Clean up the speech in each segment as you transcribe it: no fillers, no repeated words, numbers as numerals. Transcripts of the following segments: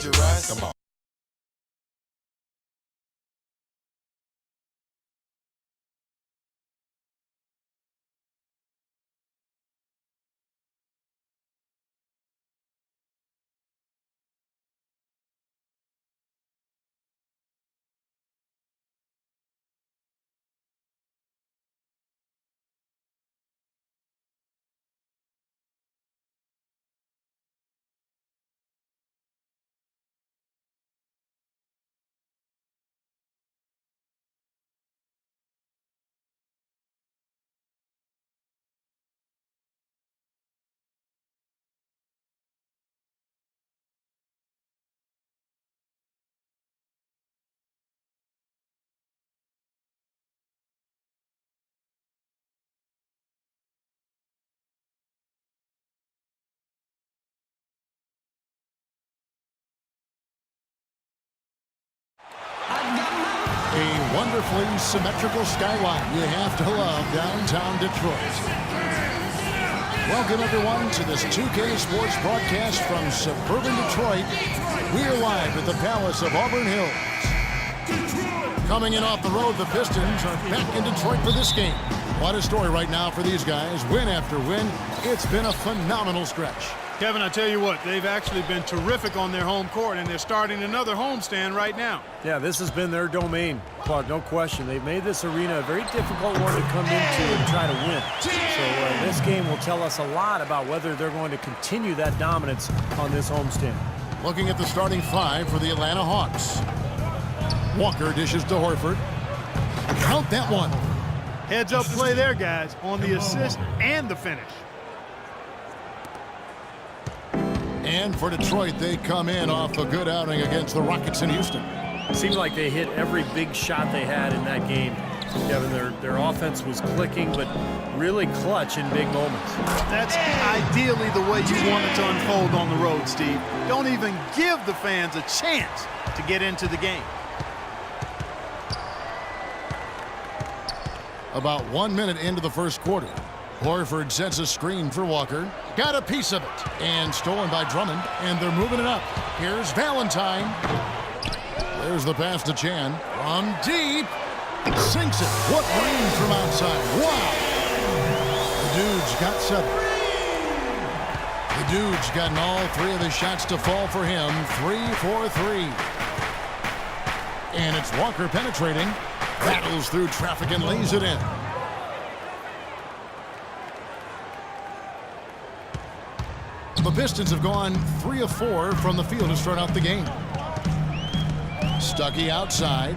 dangerous. Come on. A wonderfully symmetrical skyline you have to love downtown Detroit. Welcome, everyone, to this 2K Sports broadcast from suburban Detroit. We're live at the Palace of Auburn Hills. Coming in off the road, the Pistons are back in Detroit for this game. What a story right now for these guys. Win after win. It's been a phenomenal stretch. Kevin, I tell you what, they've actually been terrific on their home court, and they're starting another homestand right now. Yeah, this has been their domain, Clark, no question. They've made this arena a very difficult one to come into and try to win. So this game will tell us a lot about whether they're going to continue that dominance on this homestand. Looking at the starting five for the Atlanta Hawks. Walker dishes to Horford. Count that one. Heads-up play there, guys, on the assist and the finish. And for Detroit, they come in off a good outing against the Rockets in Houston. It seemed like they hit every big shot they had in that game. Kevin, their offense was clicking, but really clutch in big moments. That's ideally the way you want it to unfold on the road, Steve. Don't even give the fans a chance to get into the game. About 1 minute into the first quarter. Horford sets a screen for Walker. Got a piece of it. And stolen by Drummond. And they're moving it up. Here's Valentine. There's the pass to Chan. From deep. Sinks it. What range from outside. Wow. The Dude's got 7. The Dude's gotten all 3 of the shots to fall for him. 3 for 3. And it's Walker penetrating. Battles through traffic and lays it in. The Pistons have gone 3 of 4 from the field to start out the game. Stuckey outside.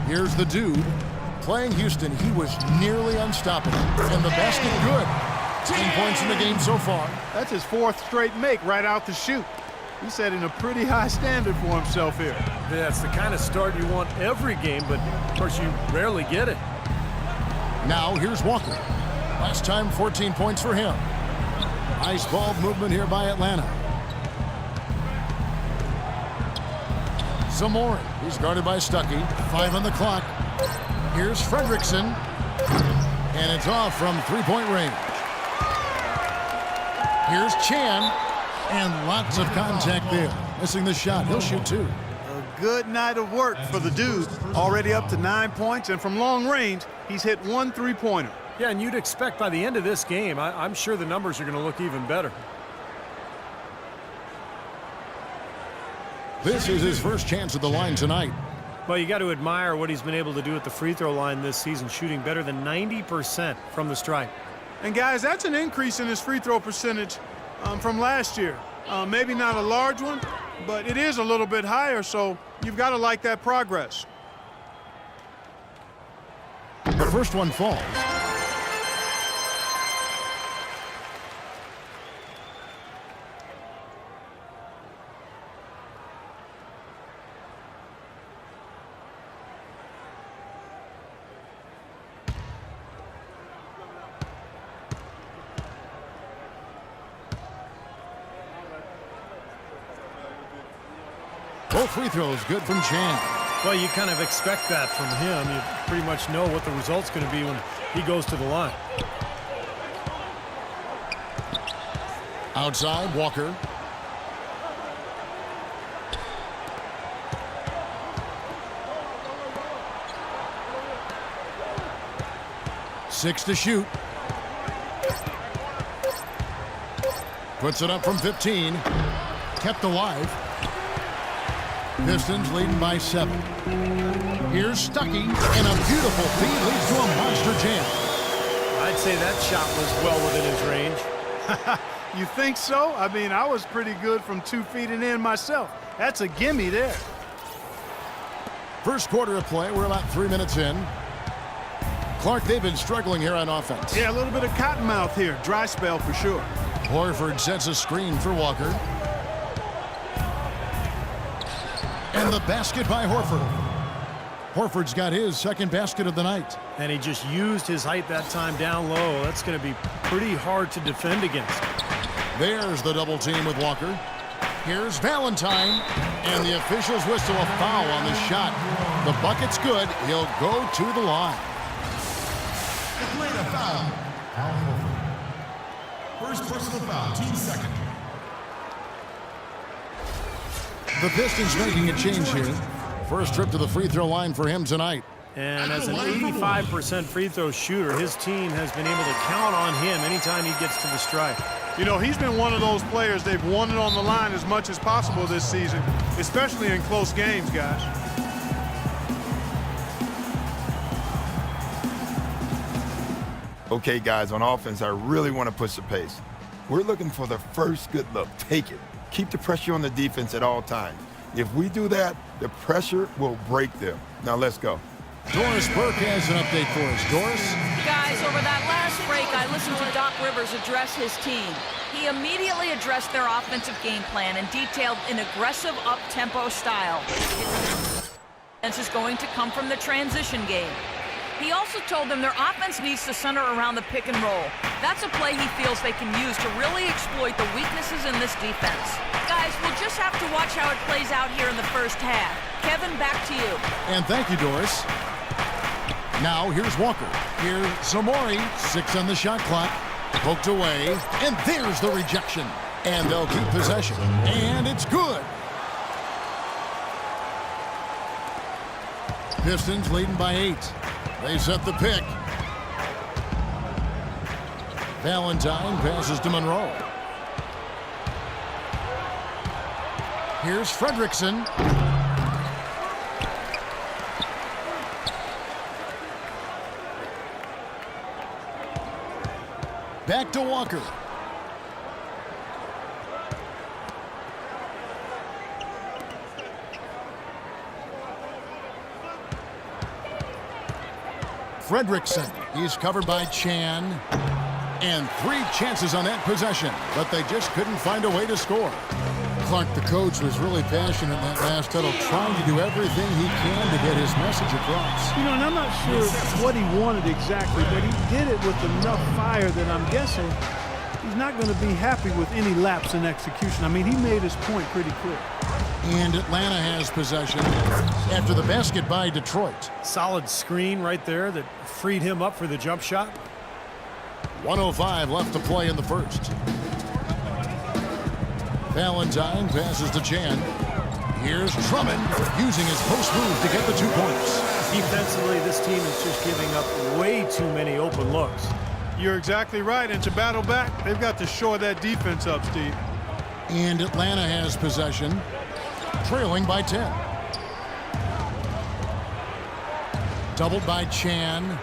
Here's the Dude. Playing Houston, he was nearly unstoppable. And the basket good. 10 points in the game so far. That's his 4th straight make right out the chute. He's setting a pretty high standard for himself here. That's the kind of start you want every game, but of course you rarely get it. Now here's Walker. Last time 14 points for him. Nice ball movement here by Atlanta. Zamora. He's guarded by Stuckey. 5 on the clock. Here's Fredrickson. And it's off from 3-point range. Here's Chan. And lots of contact there. Missing the shot. He'll shoot 2. A good night of work for the Dude. Already up to 9 points, and from long range, he's hit 1 3-pointer. Yeah, and you'd expect by the end of this game, I'm sure the numbers are going to look even better. This is his first chance at the line tonight. Well, you got to admire what he's been able to do at the free throw line this season, shooting better than 90% from the stripe. And guys, that's an increase in his free throw percentage from last year. Maybe not a large one, but it is a little bit higher, so you've got to like that progress. The first one falls. Both free throws good from Chan. Well, you kind of expect that from him. You pretty much know what the result's going to be when he goes to the line. Outside, Walker. Six to shoot. Puts it up from 15. Kept alive. Pistons leading by 7. Here's Stuckey, and a beautiful feed leads to a monster jam. I'd say that shot was well within his range. You think so? I mean, I was pretty good from 2 feet and in myself. That's a gimme there. First quarter of play, we're about 3 minutes in. Clark, they've been struggling here on offense. Yeah, a little bit of cottonmouth here. Dry spell for sure. Horford sets a screen for Walker. And the basket by Horford. Horford's got his second basket of the night. And he just used his height that time down low. That's going to be pretty hard to defend against. There's the double team with Walker. Here's Valentine. And the officials whistle a foul on the shot. The bucket's good. He'll go to the line. Atlanta foul. Al Horford. First personal foul, team second. The Pistons making a change here. First trip to the free throw line for him tonight. And as an 85% free throw shooter, his team has been able to count on him anytime he gets to the stripe. You know, he's been one of those players, they've won it on the line as much as possible this season, especially in close games, guys. Okay, guys, on offense, I really want to push the pace. We're looking for the first good look. Take it. Keep the pressure on the defense at all times. If we do that, the pressure will break them. Now let's go. Doris Burke has an update for us. Doris? Guys, over that last break, I listened to Doc Rivers address his team. He immediately addressed their offensive game plan and detailed an aggressive up-tempo style. This is going to come from the transition game. He also told them their offense needs to center around the pick and roll. That's a play he feels they can use to really exploit the weaknesses in this defense. Guys, we'll just have to watch how it plays out here in the first half. Kevin, back to you. And thank you, Doris. Now, here's Walker. Here's Zamori. 6 on the shot clock. Poked away. And there's the rejection. And they'll keep possession. And it's good. Pistons leading by 8. They set the pick. Valentine passes to Monroe. Here's Fredrickson. Back to Walker. Fredrickson. He's covered by Chan. And 3 chances on that possession, but they just couldn't find a way to score. Clark, the coach, was really passionate in that last huddle, trying to do everything he can to get his message across. You know, and I'm not sure what he wanted exactly, but he did it with enough fire that I'm guessing he's not going to be happy with any lapse in execution. I mean, he made his point pretty clear. And Atlanta has possession after the basket by Detroit. Solid screen right there that freed him up for the jump shot. 1:05 left to play in the first. Valentine passes to Chan. Here's Drummond using his post move to get the 2 points. Defensively, this team is just giving up way too many open looks. You're exactly right, and to battle back, they've got to shore that defense up, Steve. And Atlanta has possession, trailing by 10. Doubled by Chan.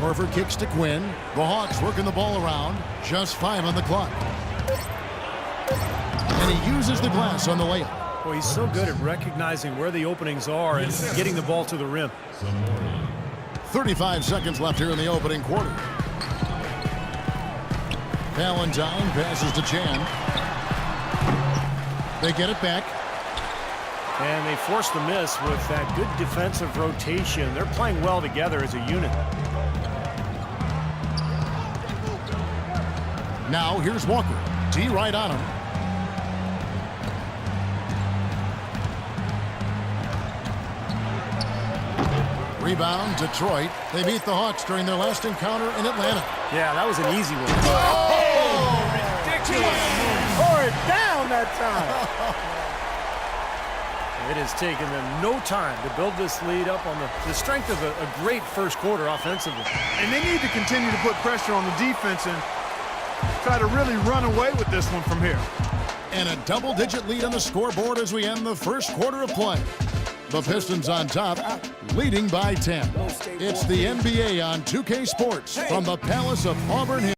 Horford kicks to Quinn. The Hawks working the ball around. Just 5 on the clock. And he uses the glass on the layup. Well, he's so good at recognizing where the openings are and getting the ball to the rim. 35 seconds left here in the opening quarter. Valentine passes to Chan. They get it back. And they force the miss with that good defensive rotation. They're playing well together as a unit. Now here's Walker. D right on him. Rebound, Detroit. They beat the Hawks during their last encounter in Atlanta. Yeah, that was an easy one. Oh, ridiculous. it down that time. It has taken them no time to build this lead up on the strength of a great first quarter offensively. And they need to continue to put pressure on the defense and try to really run away with this one from here. And a double-digit lead on the scoreboard as we end the first quarter of play. The Pistons on top, leading by 10. It's the NBA on 2K Sports from the Palace of Auburn Hills.